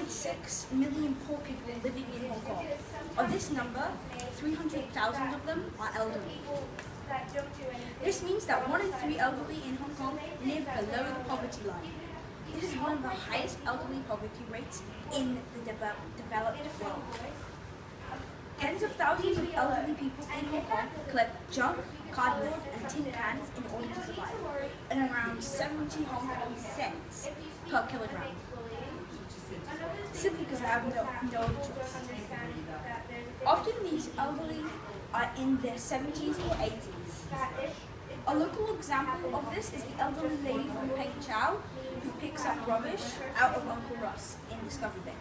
1.6 million poor people living in Hong Kong. Of this number, 300,000 of them are elderly. This means that 1 in 3 elderly in Hong Kong live below the poverty line. This is one of the highest elderly poverty rates in the developed world. Tens of thousands of elderly people in Hong Kong collect junk, cardboard and tin cans in order to survive, and around 70 Hong Kong cents per kilogram. Simply because I have no other choice. Often these elderly are in their 70s or 80s. A local example of this is the elderly lady from Peng Chau who picks up rubbish out of Uncle Russ in Discovery Bay.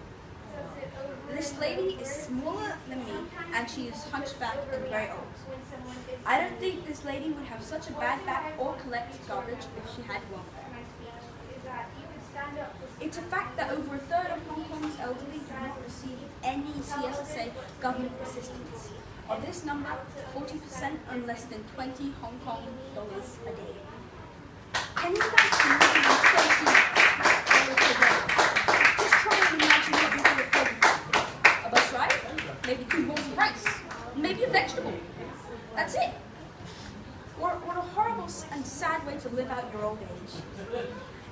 This lady is smaller than me and she is hunchbacked and very old. I don't think this lady would have such a bad back or collect garbage if she had welfare. It's a fact that over a third of Hong Kong's elderly do not receive any CSSA government assistance. Of this number, 40% earn less than 20 Hong Kong dollars a day. Can you imagine living on $20 a day? Just try and imagine what you would afford. A bus ride, maybe 2 bowls of rice, maybe a vegetable. That's it. What a horrible and sad way to live out your old age.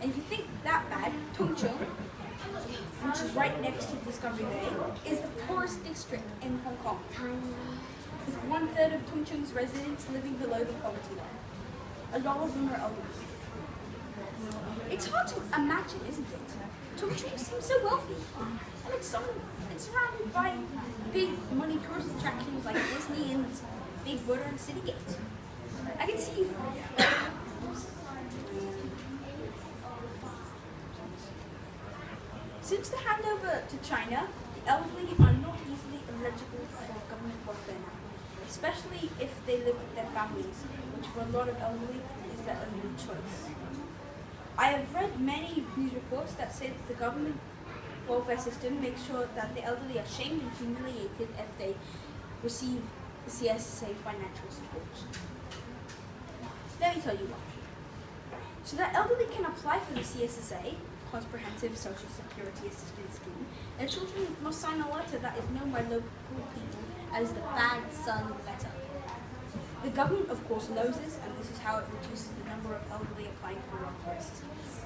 And if you think that bad, Tung Chung, which is right next to Discovery Bay, is the poorest district in Hong Kong, with 1/3 of Tung Chung's residents living below the poverty line. A lot of them are elderly. It's hard to imagine, isn't it? Tung Chung seems so wealthy, and it's surrounded by big money tourist attractions like Disney and Big Buddha and Citygate. I can see you. Since the handover to China, the elderly are not easily eligible for government welfare now, especially if they live with their families, which for a lot of elderly is their only choice. I have read many news reports that say that the government welfare system makes sure that the elderly are shamed and humiliated if they receive the CSSA financial support. Let me tell you why. So that elderly can apply for the CSSA, Comprehensive Social Security Assistance Scheme, their children must sign a letter that is known by local people as the Bad Son Letter. The government, of course, knows this, and this is how it reduces the number of elderly applying for welfare assistance.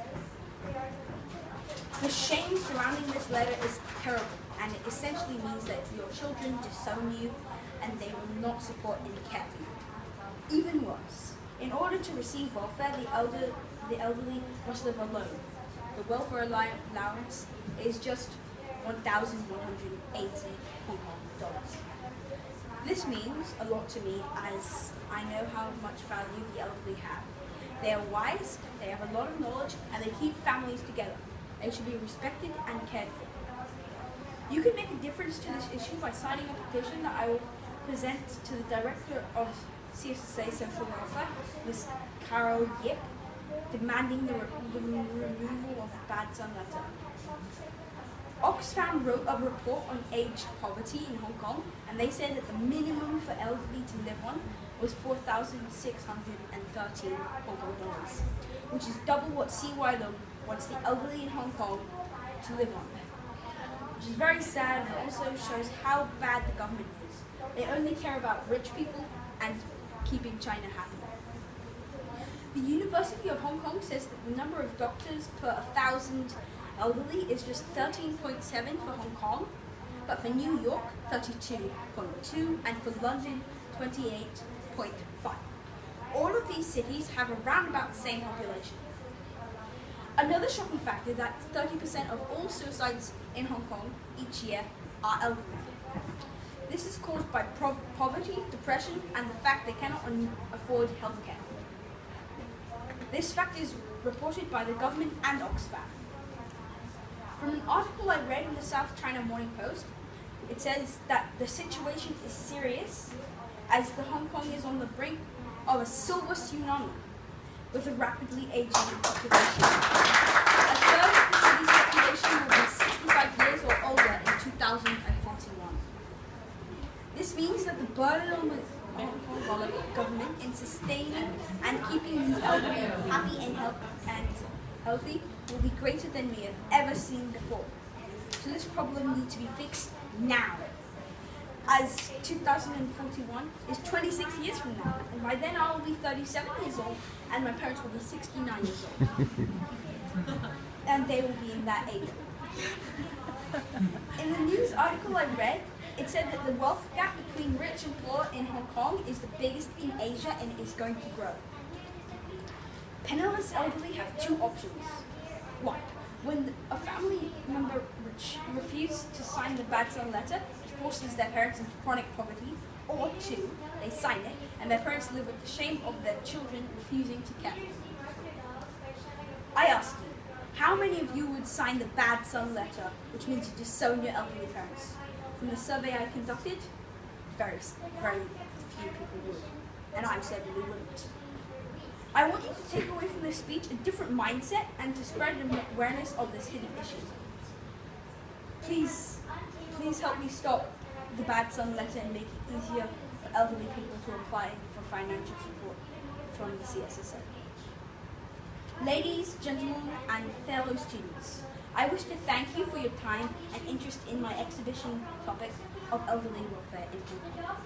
The shame surrounding this letter is terrible, and it essentially means that your children disown you and they will not support and care for you. Even worse, in order to receive welfare, the elderly must live alone. The welfare allowance is just 1,180 Hong Kong dollars. This means a lot to me as I know how much value the elderly have. They are wise, they have a lot of knowledge, and they keep families together. They should be respected and cared for. You can make a difference to this issue by signing a petition that I will present to the Director of CSSA Social Welfare, Ms. Carol Yip, demanding the removal of the Bad Son Letter. Oxfam wrote a report on aged poverty in Hong Kong, and they said that the minimum for elderly to live on was 4,613 Hong Kong dollars, which is double what CY wants the elderly in Hong Kong to live on, which is very sad and also shows how bad the government is. They only care about rich people and keeping China happy. The University of Hong Kong says that the number of doctors per 1,000 elderly is just 13.7 for Hong Kong, but for New York, 32.2, and for London, 28.5. All of these cities have around about the same population. Another shocking fact is that 30% of all suicides in Hong Kong each year are elderly. This is caused by poverty, depression, and the fact they cannot afford healthcare. This fact is reported by the government and Oxfam. From an article I read in the South China Morning Post, it says that the situation is serious as the Hong Kong is on the brink of a silver tsunami with a rapidly aging population. A third of the city's population will be 65 years or older in 2041. This means that the burden on the Hong Kong government in sustaining and keeping these elderly happy and healthy will be greater than we have ever seen before. So this problem needs to be fixed now, as 2041 is 26 years from now, and by then I will be 37 years old, and my parents will be 69 years old. And they will be in that age. In the news article I read, it said that the wealth gap between rich and poor in Hong Kong is the biggest in Asia and is going to grow. Penniless elderly have two options. One, when a family member refuses to sign the bad son letter, it forces their parents into chronic poverty. Or two, they sign it and their parents live with the shame of their children refusing to care for them. I ask you, how many of you would sign the bad son letter, which means you disown your elderly parents? From the survey I conducted, very few people would, and I said we wouldn't. I want you to take away from this speech a different mindset and to spread an awareness of this hidden issue. Please help me stop the bad son letter and make it easier for elderly people to apply for financial support from the CSSA. Ladies, gentlemen, and fellow students, I wish to thank you for your time and interest in my exhibition topic of elderly welfare in Hong Kong.